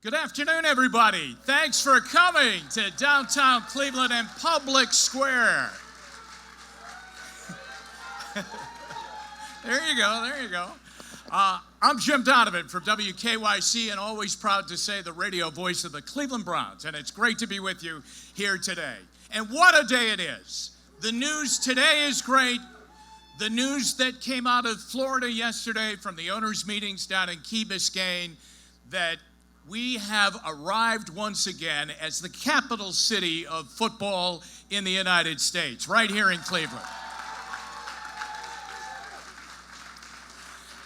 Good afternoon, everybody. Thanks for coming to downtown Cleveland and Public Square. There you go. I'm Jim Donovan from WKYC, and always proud to say the radio voice of the Cleveland Browns, and it's great to be with you here today. And what a day it is. The news today is great. The news that came out of Florida yesterday from the owners' meetings down in Key Biscayne, that we have arrived once again as the capital city of football in the United States, right here in Cleveland.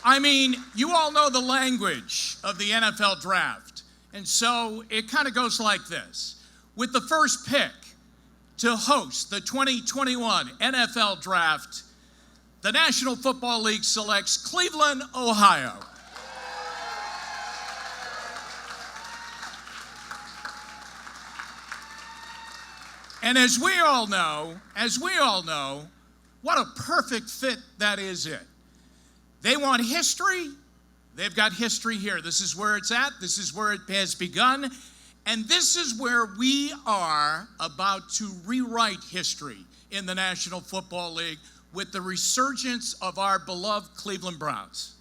I mean, you all know the language of the NFL draft, and so it kind of goes like this. With the first pick to host the 2021 NFL draft, the National Football League selects Cleveland, Ohio. And as we all know, what a perfect fit that is it. They want history. They've got history here. This is where it's at. This is where it has begun. And this is where we are about to rewrite history in the National Football League with the resurgence of our beloved Cleveland Browns.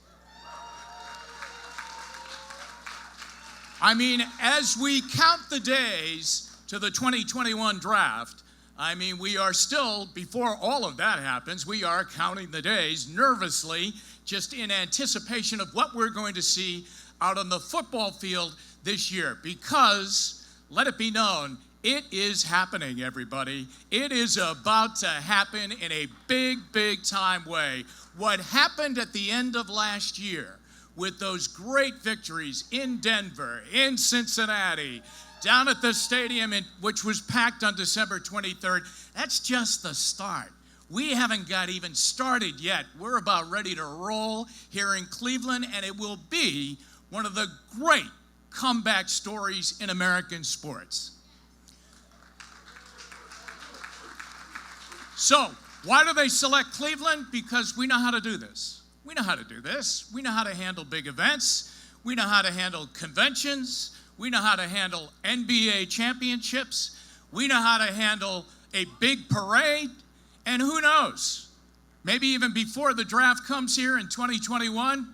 I mean, as we count the days to the 2021 draft, I mean, we are still, before all of that happens, we are counting the days nervously, just in anticipation of what we're going to see out on the football field this year. Because, let it be known, it is happening, everybody. It is about to happen in a big, big time way. What happened at the end of last year with those great victories in Denver, in Cincinnati, down at the stadium, which was packed on December 23rd, that's just the start. We haven't got even started yet. We're about ready to roll here in Cleveland, and it will be one of the great comeback stories in American sports. So, why do they select Cleveland? Because we know how to do this. We know how to do this. We know how to handle big events. We know how to handle conventions. We know how to handle NBA championships. We know how to handle a big parade. And who knows, maybe even before the draft comes here in 2021,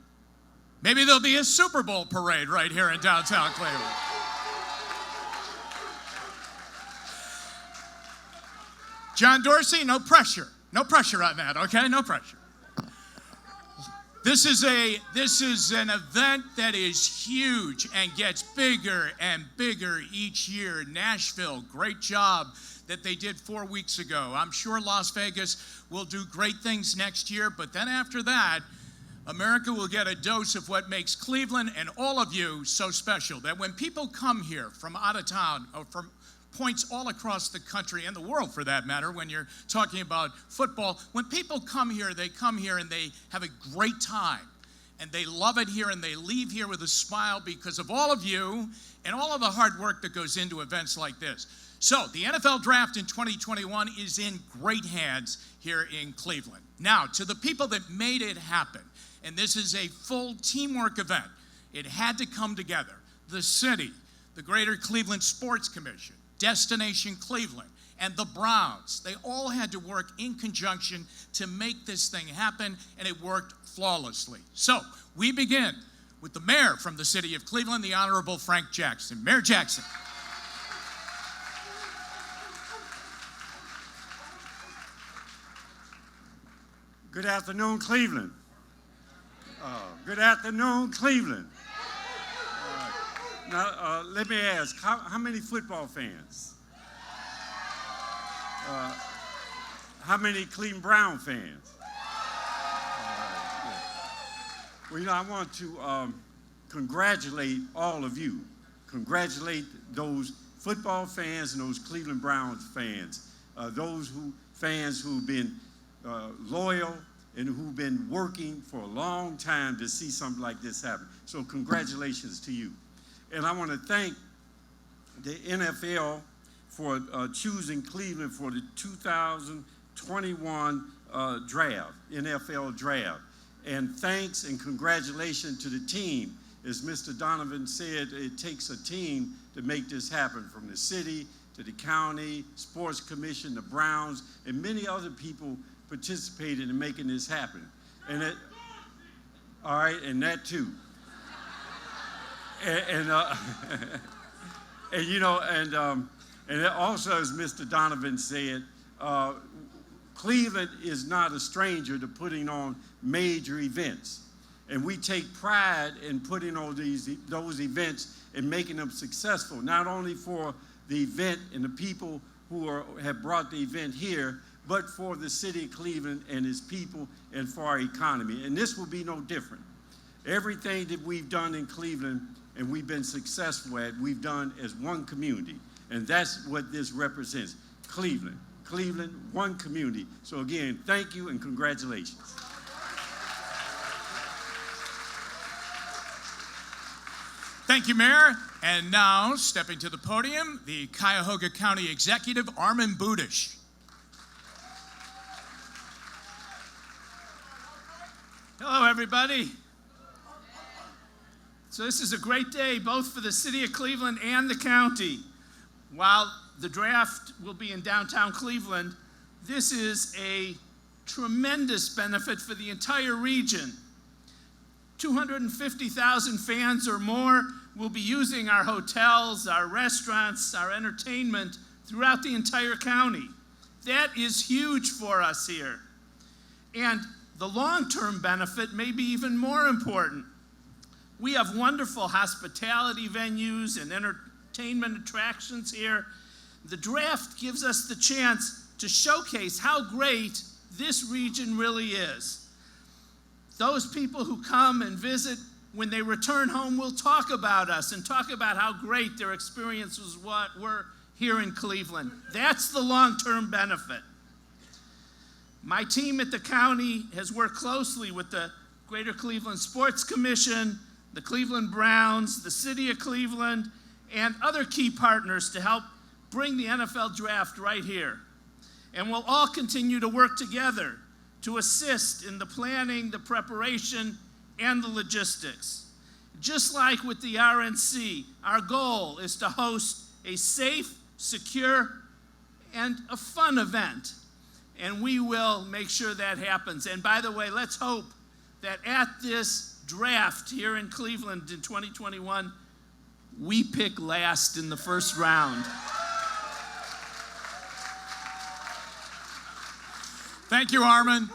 maybe there'll be a Super Bowl parade right here in downtown Cleveland. John Dorsey, no pressure. No pressure on that, okay? No pressure. This is an event that is huge and gets bigger and bigger each year. Nashville, great job that they did 4 weeks ago. I'm sure Las Vegas will do great things next year, but then after that, America will get a dose of what makes Cleveland and all of you so special, that when people come here from out of town or from points all across the country and the world for that matter, when you're talking about football, when people come here and they have a great time and they love it here and they leave here with a smile because of all of you and all of the hard work that goes into events like this. So the NFL draft in 2021 is in great hands here in Cleveland. Now, to the people that made it happen, and this is a full teamwork event, it had to come together. The city, the Greater Cleveland Sports Commission, Destination Cleveland, and the Browns. They all had to work in conjunction to make this thing happen, and it worked flawlessly. So we begin with the mayor from the city of Cleveland, the Honorable Frank Jackson. Mayor Jackson. Good afternoon, Cleveland. Good afternoon, Cleveland. Now, let me ask, how many football fans? How many Cleveland Brown fans? Well, you know, I want to congratulate all of you. Congratulate those football fans and those Cleveland Browns fans. Those fans who've been loyal and who've been working for a long time to see something like this happen. So congratulations to you. And I want to thank the NFL for choosing Cleveland for the 2021 NFL draft. And thanks and congratulations to the team as Mr. Donovan said, it takes a team to make this happen, from the city to the county, sports commission, the Browns, and many other people participated in making this happen. And it, all right, and that too. And you know, and also, as Mr. Donovan said, Cleveland is not a stranger to putting on major events. And we take pride in putting on those events and making them successful, not only for the event and the people who have brought the event here, but for the city of Cleveland and its people and for our economy. And this will be no different. Everything that we've done in Cleveland and we've been successful at, we've done as one community. And that's what this represents, Cleveland. Cleveland, one community. So again, thank you and congratulations. Thank you, Mayor. And now, stepping to the podium, the Cuyahoga County Executive, Armin Budish. Hello, everybody. So this is a great day, both for the city of Cleveland and the county. While the draft will be in downtown Cleveland, this is a tremendous benefit for the entire region. 250,000 fans or more will be using our hotels, our restaurants, our entertainment throughout the entire county. That is huge for us here. And the long-term benefit may be even more important. We have wonderful hospitality venues and entertainment attractions here. The draft gives us the chance to showcase how great this region really is. Those people who come and visit, when they return home, will talk about us and talk about how great their experiences were here in Cleveland. That's the long-term benefit. My team at the county has worked closely with the Greater Cleveland Sports Commission, the Cleveland Browns, the City of Cleveland, and other key partners to help bring the NFL draft right here. And we'll all continue to work together to assist in the planning, the preparation, and the logistics. Just like with the RNC, our goal is to host a safe, secure, and a fun event. And we will make sure that happens. And by the way, let's hope that at this draft here in Cleveland in 2021, we pick last in the first round. Thank you, Armin.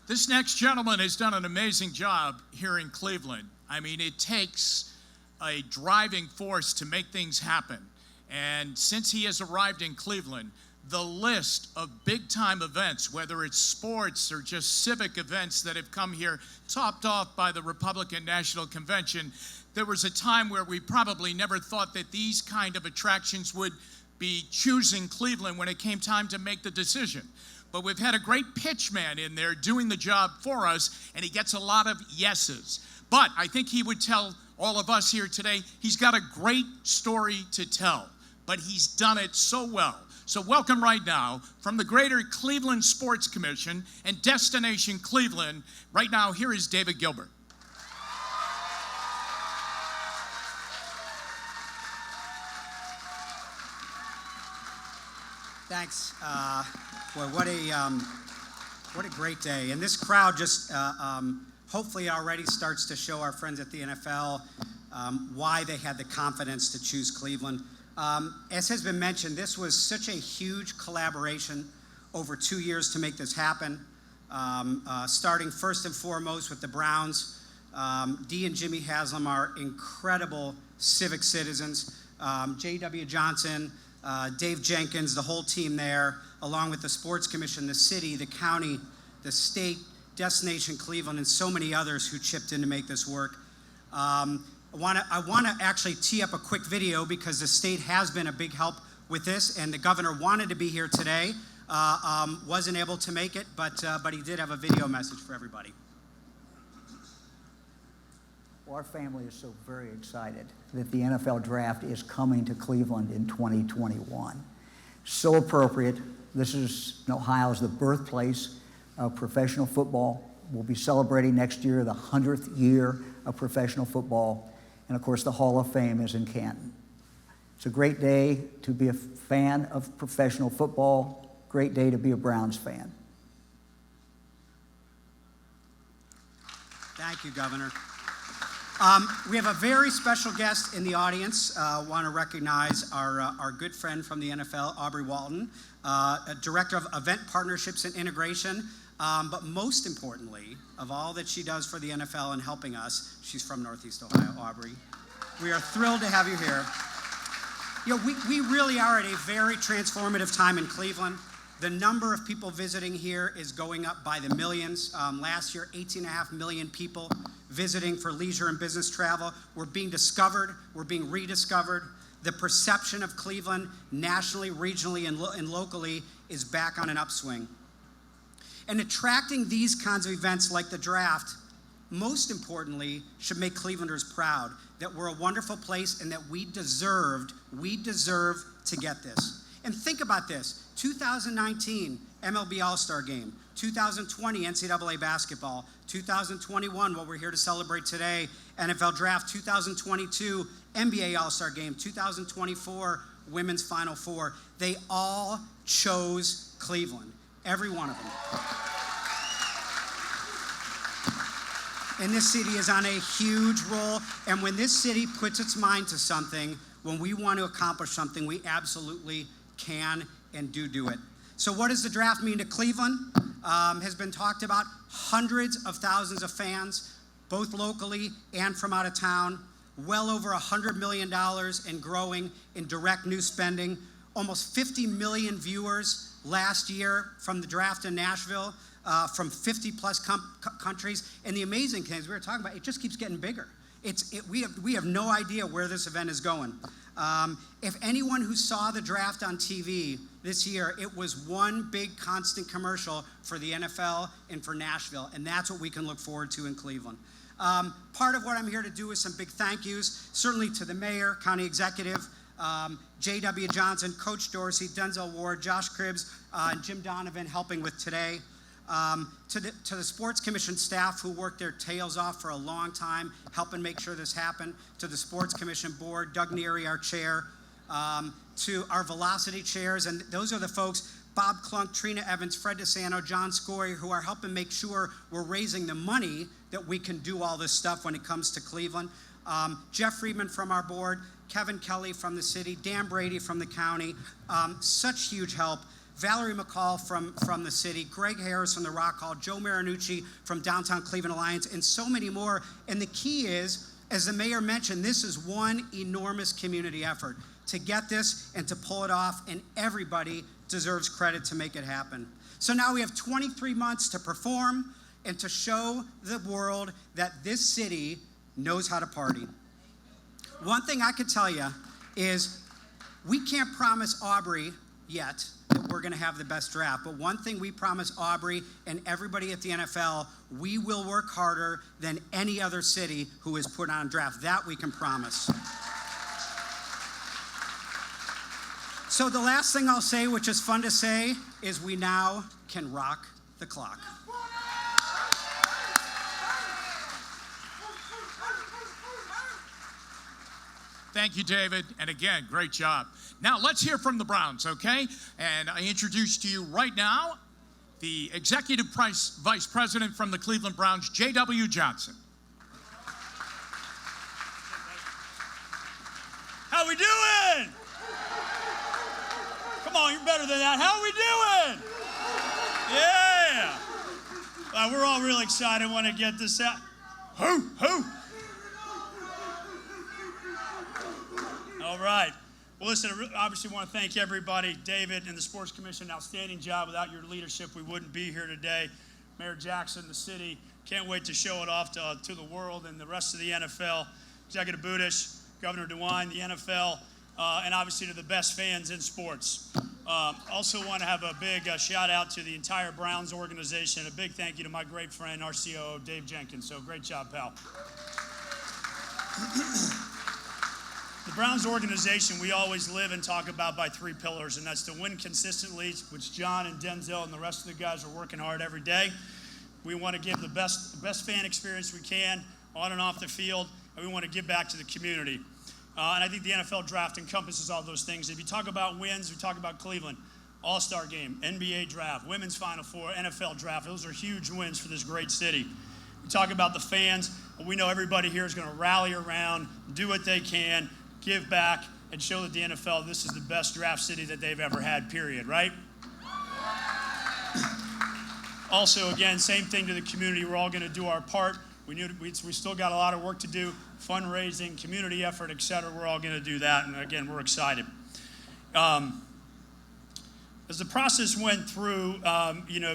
This next gentleman has done an amazing job here in Cleveland. I mean, it takes a driving force to make things happen. And since he has arrived in Cleveland, the list of big-time events, whether it's sports or just civic events that have come here, topped off by the Republican National Convention, there was a time where we probably never thought that these kind of attractions would be choosing Cleveland when it came time to make the decision. But we've had a great pitch man in there doing the job for us, and he gets a lot of yeses. But I think he would tell all of us here today, he's got a great story to tell, but he's done it so well. So welcome right now from the Greater Cleveland Sports Commission and Destination Cleveland. Right now, here is David Gilbert. Thanks. Boy, what a great day. And this crowd just hopefully already starts to show our friends at the NFL why they had the confidence to choose Cleveland. As has been mentioned, this was such a huge collaboration over 2 years to make this happen, starting first and foremost with the Browns. Dee and Jimmy Haslam are incredible civic citizens. J.W. Johnson, Dave Jenkins, the whole team there, along with the Sports Commission, the city, the county, the state, Destination Cleveland, and so many others who chipped in to make this work. I want to actually tee up a quick video because the state has been a big help with this, and the governor wanted to be here today, wasn't able to make it, but he did have a video message for everybody. Well, our family is so very excited that the NFL draft is coming to Cleveland in 2021. So appropriate. This is, Ohio is the birthplace of professional football. We'll be celebrating next year the 100th year of professional football. And of course, the Hall of Fame is in Canton. It's a great day to be a fan of professional football, great day to be a Browns fan. Thank you, Governor. We have a very special guest in the audience. I want to recognize our good friend from the NFL, Aubrey Walton, Director of Event Partnerships and Integration. But most importantly, of all that she does for the NFL and helping us, she's from Northeast Ohio. Aubrey, we are thrilled to have you here. You know, we really are at a very transformative time in Cleveland. The number of people visiting here is going up by the millions. Last year, 18.5 million people visiting for leisure and business travel. We're being discovered. We're being rediscovered. The perception of Cleveland nationally, regionally, and locally is back on an upswing. And attracting these kinds of events like the draft, most importantly, should make Clevelanders proud that we're a wonderful place and that we deserve to get this. And think about this, 2019 MLB All-Star Game, 2020 NCAA basketball, 2021, what we're here to celebrate today, NFL Draft, 2022 NBA All-Star Game, 2024 Women's Final Four. They all chose Cleveland, every one of them. And this city is on a huge roll, and when this city puts its mind to something, when we want to accomplish something, we absolutely can and do it. So what does the draft mean to Cleveland? Has been talked about. Hundreds of thousands of fans, both locally and from out of town. Well over $100 million and growing in direct news spending. Almost 50 million viewers last year from the draft in Nashville, from 50 plus countries. And the amazing thing is we were talking about, it just keeps getting bigger. We have no idea where this event is going. If anyone who saw the draft on TV this year, it was one big constant commercial for the NFL and for Nashville, and that's what we can look forward to in Cleveland. Part of what I'm here to do is some big thank yous, certainly to the mayor, county executive, J.W. Johnson, Coach Dorsey, Denzel Ward, Josh Cribbs, and Jim Donovan helping with today. To the Sports Commission staff who worked their tails off for a long time, helping make sure this happened. To the Sports Commission board, Doug Neary, our chair. To our Velocity chairs, and those are the folks, Bob Klunk, Trina Evans, Fred DeSanto, John Scory, who are helping make sure we're raising the money that we can do all this stuff when it comes to Cleveland. Jeff Friedman from our board, Kevin Kelly from the city, Dan Brady from the county, such huge help. Valerie McCall from the city, Greg Harris from the Rock Hall, Joe Marinucci from Downtown Cleveland Alliance, and so many more. And the key is, as the mayor mentioned, this is one enormous community effort to get this and to pull it off, and everybody deserves credit to make it happen. So now we have 23 months to perform and to show the world that this city knows how to party. One thing I could tell you is we can't promise Aubrey yet that we're going to have the best draft, but one thing we promise Aubrey and everybody at the NFL, we will work harder than any other city who has put on a draft. That we can promise. So the last thing I'll say, which is fun to say, is we now can rock the clock. Thank you, David. And again, great job. Now, let's hear from the Browns, okay? And I introduce to you right now the Executive Vice President from the Cleveland Browns, J.W. Johnson. How we doing? Come on, you're better than that. How we doing? Yeah. We're all really excited. Want to get this out. Hoo. All right. Well, listen, I obviously want to thank everybody. David and the Sports Commission, outstanding job. Without your leadership, we wouldn't be here today. Mayor Jackson, the city, can't wait to show it off to the world and the rest of the NFL. Executive Budish, Governor DeWine, the NFL, and obviously to the best fans in sports. Also want to have a big shout out to the entire Browns organization. A big thank you to my great friend, our COO, Dave Jenkins. So great job, pal. The Browns organization, we always live and talk about by three pillars, and that's to win consistently, which John and Denzel and the rest of the guys are working hard every day. We want to give the best fan experience we can. on and off the field, and we want to give back to the community. And I think the NFL draft encompasses all those things. If you talk about wins, we talk about Cleveland. All-Star game, NBA draft, Women's Final Four, NFL draft. Those are huge wins for this great city. We talk about the fans. We know everybody here is going to rally around, do what they can, give back, and show that the NFL, this is the best draft city that they've ever had, period, right? Also, again, same thing to the community. We're all going to do our part. We still got a lot of work to do, fundraising, community effort, et cetera. We're all going to do that, and again, we're excited. As the process went through,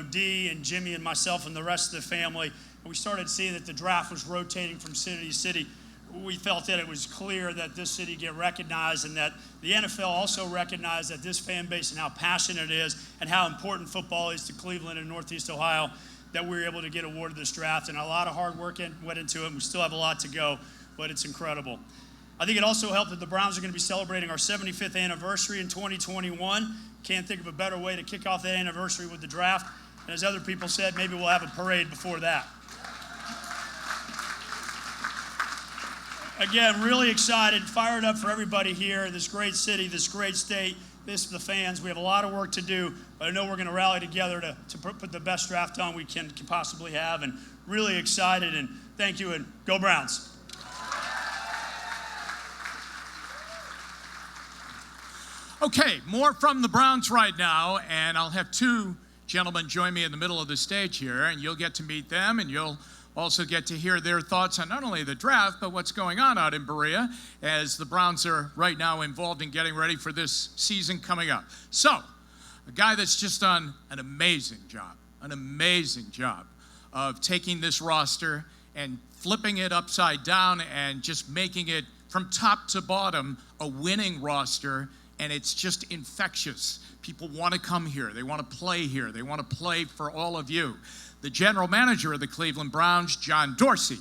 Dee and Jimmy and myself and the rest of the family, and we started seeing that the draft was rotating from city to city, we felt that it was clear that this city get recognized and that the NFL also recognized that this fan base and how passionate it is and how important football is to Cleveland and Northeast Ohio, that we were able to get awarded this draft. And a lot of hard work went into it. We still have a lot to go, but it's incredible. I think it also helped that the Browns are going to be celebrating our 75th anniversary in 2021. Can't think of a better way to kick off that anniversary with the draft. And as other people said, maybe we'll have a parade before that. Again, really excited, fired up for everybody here, this great city, this great state, the fans. We have a lot of work to do, but I know we're going to rally together to put the best draft on we can possibly have, and really excited, and thank you, and go Browns. Okay, more from the Browns right now, and I'll have two gentlemen join me in the middle of the stage here, and you'll get to meet them, and you'll also get to hear their thoughts on not only the draft, but what's going on out in Berea, as the Browns are right now involved in getting ready for this season coming up. So, a guy that's just done an amazing job of taking this roster and flipping it upside down and just making it from top to bottom a winning roster. And it's just infectious. People want to come here. They want to play here. They want to play for all of you. The general manager of the Cleveland Browns, John Dorsey.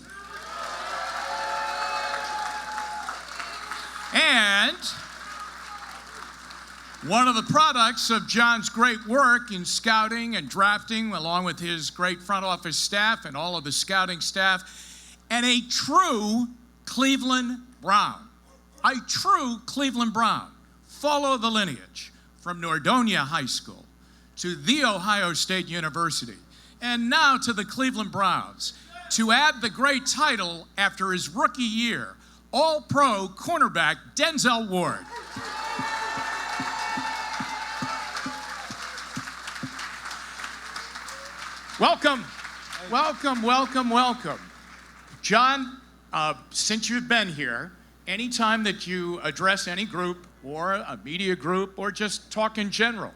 And one of the products of John's great work in scouting and drafting, along with his great front office staff and all of the scouting staff, and a true Cleveland Brown. A true Cleveland Brown. Follow the lineage from Nordonia High School to The Ohio State University, and now to the Cleveland Browns, to add the great title after his rookie year, All-Pro cornerback Denzel Ward. Welcome, welcome, welcome, welcome. John, since you've been here, anytime that you address any group or a media group or just talk in general,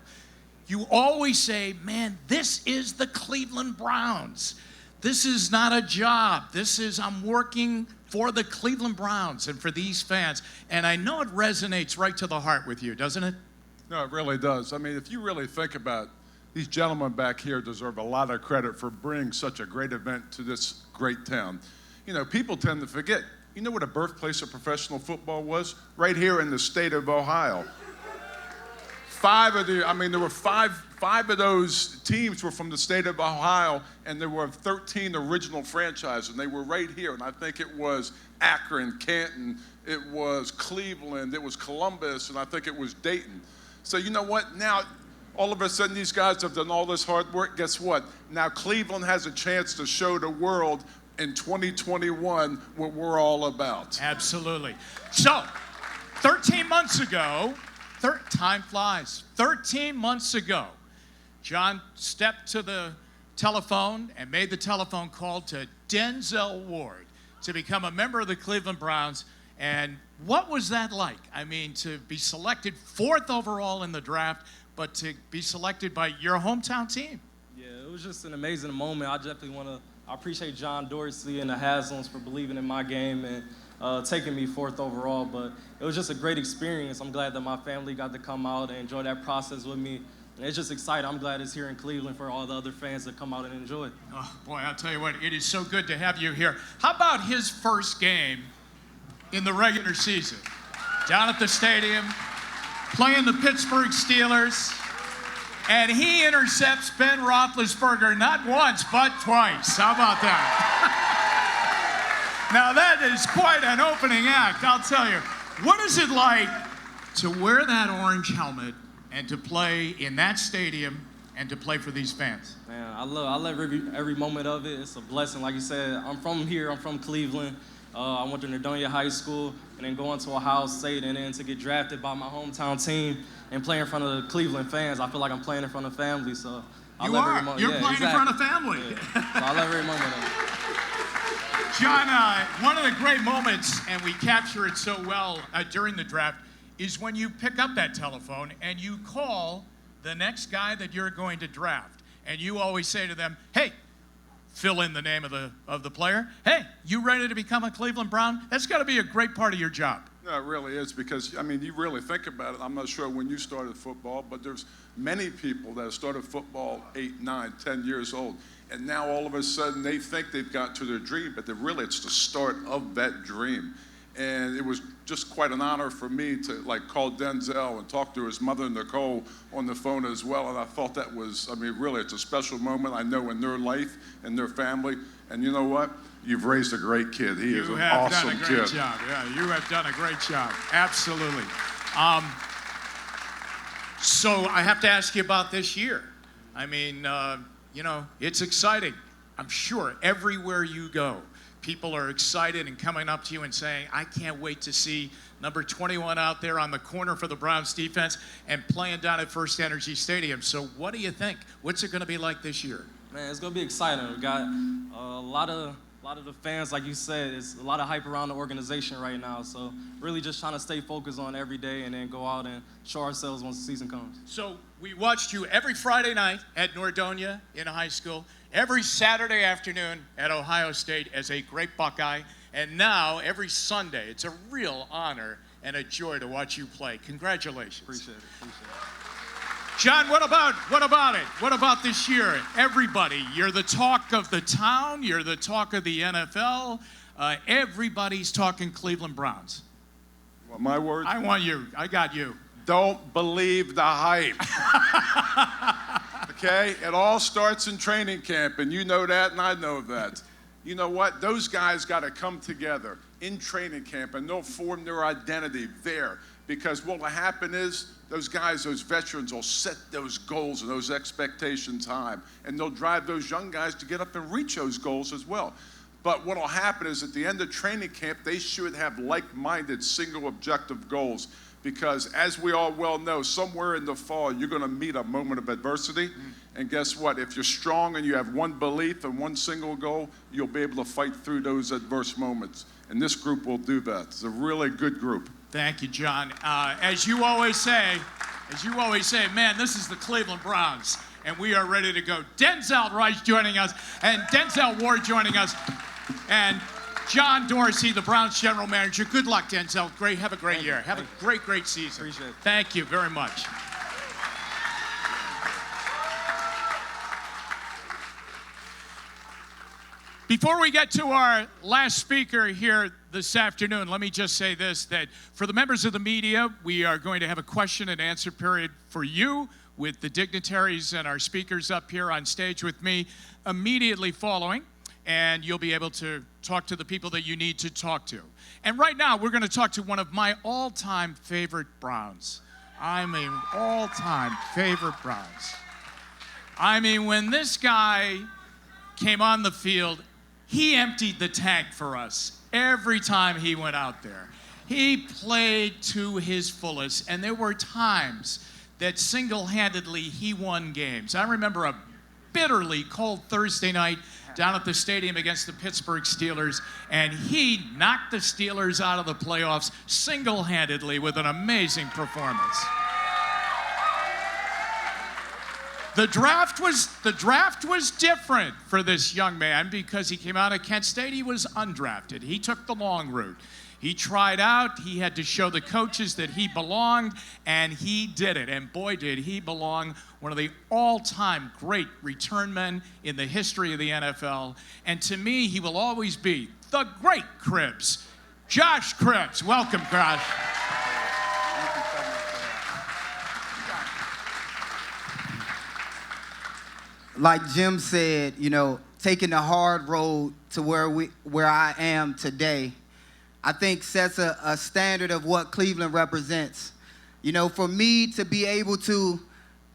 you always say, man, this is the Cleveland Browns. This is not a job. I'm working for the Cleveland Browns and for these fans. And I know it resonates right to the heart with you, doesn't it? No, it really does. I mean, if you really think about it, these gentlemen back here deserve a lot of credit for bringing such a great event to this great town. You know, people tend to forget. You know what a birthplace of professional football was? Right here in the state of Ohio. There were five of those teams were from the state of Ohio, and there were 13 original franchises, and they were right here. And I think it was Akron, Canton, it was Cleveland, it was Columbus, and I think it was Dayton. So you know what? Now, all of a sudden, these guys have done all this hard work. Guess what? Now Cleveland has a chance to show the world in 2021 what we're all about. Absolutely. So, 13 months ago, time flies. 13 months ago, John stepped to the telephone and made the telephone call to Denzel Ward to become a member of the Cleveland Browns. And what was that like? I mean, to be selected 4th overall in the draft, but to be selected by your hometown team. Yeah, it was just an amazing moment. I appreciate John Dorsey and the Haslams for believing in my game and taking me 4th overall, but it was just a great experience. I'm glad that my family got to come out and enjoy that process with me. And it's just exciting. I'm glad it's here in Cleveland for all the other fans that come out and enjoy it. Oh, boy, I'll tell you what, it is so good to have you here. How about his first game in the regular season? Down at the stadium, playing the Pittsburgh Steelers. And he intercepts Ben Roethlisberger not once, but twice. How about that? Now that is quite an opening act, I'll tell you. What is it like to wear that orange helmet and to play in that stadium and to play for these fans? Man, I love every moment of it. It's a blessing. Like you said, I'm from here. I'm from Cleveland. I went to Nordonia High School, and then going to Ohio State, and then to get drafted by my hometown team and play in front of the Cleveland fans. I feel like I'm playing in front of family. So I love every moment. You're playing in front of family. Yeah. So I love every moment of it. John, one of the great moments, and we capture it so well during the draft, is when you pick up that telephone and you call the next guy that you're going to draft. And you always say to them, hey, fill in the name of the player. Hey, you ready to become a Cleveland Brown? That's got to be a great part of your job. No, it really is, because, I mean, you really think about it. I'm not sure when you started football, but there's many people that started football 8, 9, 10 years old, and now all of a sudden they think they've got to their dream, but really it's the start of that dream. And it was just quite an honor for me to call Denzel and talk to his mother, Nicole, on the phone as well. And I thought that was, I mean, really, it's a special moment, I know, in their life and their family. And you know what? You've raised a great kid. He is an awesome kid. You have done a great job. Yeah, you have done a great job. Absolutely. So I have to ask you about this year. I mean, it's exciting. I'm sure everywhere you go, people are excited and coming up to you and saying, I can't wait to see number 21 out there on the corner for the Browns defense and playing down at First Energy Stadium. So what do you think? What's it going to be like this year? Man, it's going to be exciting. We got a lot of the fans, like you said, it's a lot of hype around the organization right now. So really just trying to stay focused on every day and then go out and show ourselves once the season comes. So we watched you every Friday night at Nordonia in high school, every Saturday afternoon at Ohio State as a great Buckeye, and now every Sunday. It's a real honor and a joy to watch you play. Congratulations. Appreciate it. John, what about it? What about this year? Everybody, you're the talk of the town. You're the talk of the NFL. Everybody's talking Cleveland Browns. Want my words? I want you. I got you. Don't believe the hype. Okay? It all starts in training camp, and you know that, and I know that. You know what? Those guys got to come together in training camp, and they'll form their identity there. Because what will happen is those guys, those veterans, will set those goals and those expectations high, and they'll drive those young guys to get up and reach those goals as well. But what will happen is at the end of training camp, they should have like-minded, single objective goals. Because as we all well know, somewhere in the fall, you're going to meet a moment of adversity. And guess what? If you're strong and you have one belief and one single goal, you'll be able to fight through those adverse moments. And this group will do that. It's a really good group. Thank you, John. As you always say, man, this is the Cleveland Browns, and we are ready to go. Denzel Rice joining us, and Denzel Ward joining us, and John Dorsey, the Browns general manager. Good luck, Denzel. Have a great year. Have a great season. Appreciate it. Thank you very much. Before we get to our last speaker here this afternoon, let me just say this, that for the members of the media, we are going to have a question and answer period for you with the dignitaries and our speakers up here on stage with me immediately following, and you'll be able to talk to the people that you need to talk to. And right now, we're going to talk to one of my all-time favorite Browns. I mean, all-time favorite Browns. I mean, when this guy came on the field, he emptied the tank for us every time he went out there. He played to his fullest, and there were times that single-handedly he won games. I remember a bitterly cold Thursday night down at the stadium against the Pittsburgh Steelers, and he knocked the Steelers out of the playoffs single-handedly with an amazing performance. The draft was different for this young man because he came out of Kent State. He was undrafted. He took the long route. He tried out. He had to show the coaches that he belonged, and he did it. And boy, did he belong. One of the all-time great return men in the history of the NFL. And to me, he will always be the great Cribbs. Josh Cribbs. Welcome, Josh. Like Jim said, taking the hard road to where I am today, I think sets a standard of what Cleveland represents. You know, for me to be able to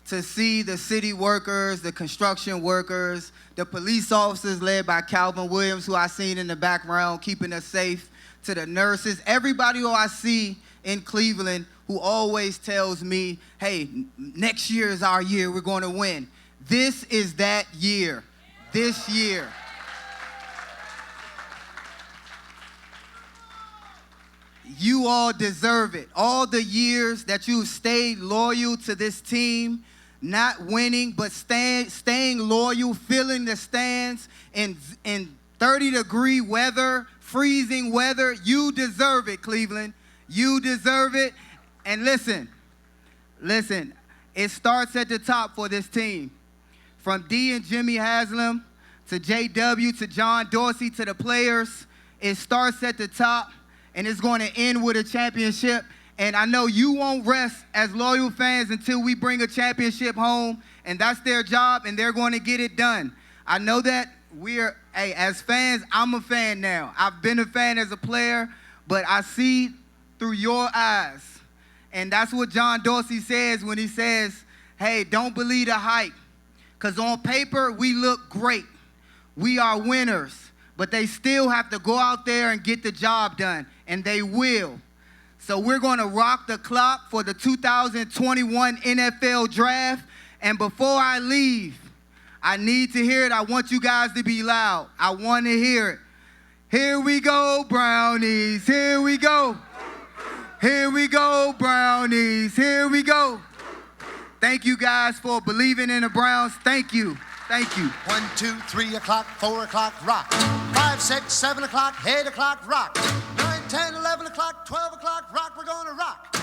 see the city workers, the construction workers, the police officers led by Calvin Williams, who I seen in the background keeping us safe, to the nurses, everybody who I see in Cleveland who always tells me, hey, next year is our year, we're going to win. This is that year, this year. You all deserve it. All the years that you've stayed loyal to this team, not winning, but staying loyal, filling the stands in 30-degree weather, freezing weather. You deserve it, Cleveland. You deserve it. And listen, it starts at the top for this team. From D and Jimmy Haslam to JW to John Dorsey to the players, it starts at the top, and it's going to end with a championship. And I know you won't rest as loyal fans until we bring a championship home, and that's their job, and they're going to get it done. I know that as fans, I'm a fan now. I've been a fan as a player, but I see through your eyes. And that's what John Dorsey says when he says, hey, don't believe the hype. Because on paper, we look great. We are winners. But they still have to go out there and get the job done, and they will. So we're going to rock the clock for the 2021 NFL Draft. And before I leave, I need to hear it. I want you guys to be loud. I want to hear it. Here we go, Brownies. Here we go. Here we go, Brownies. Here we go. Thank you guys for believing in the Browns. Thank you. Thank you. 1, 2, 3 o'clock, 4 o'clock, rock. 5, 6, 7 o'clock, 8 o'clock, rock. 9, 10, 11 o'clock, 12 o'clock, rock. We're going to rock.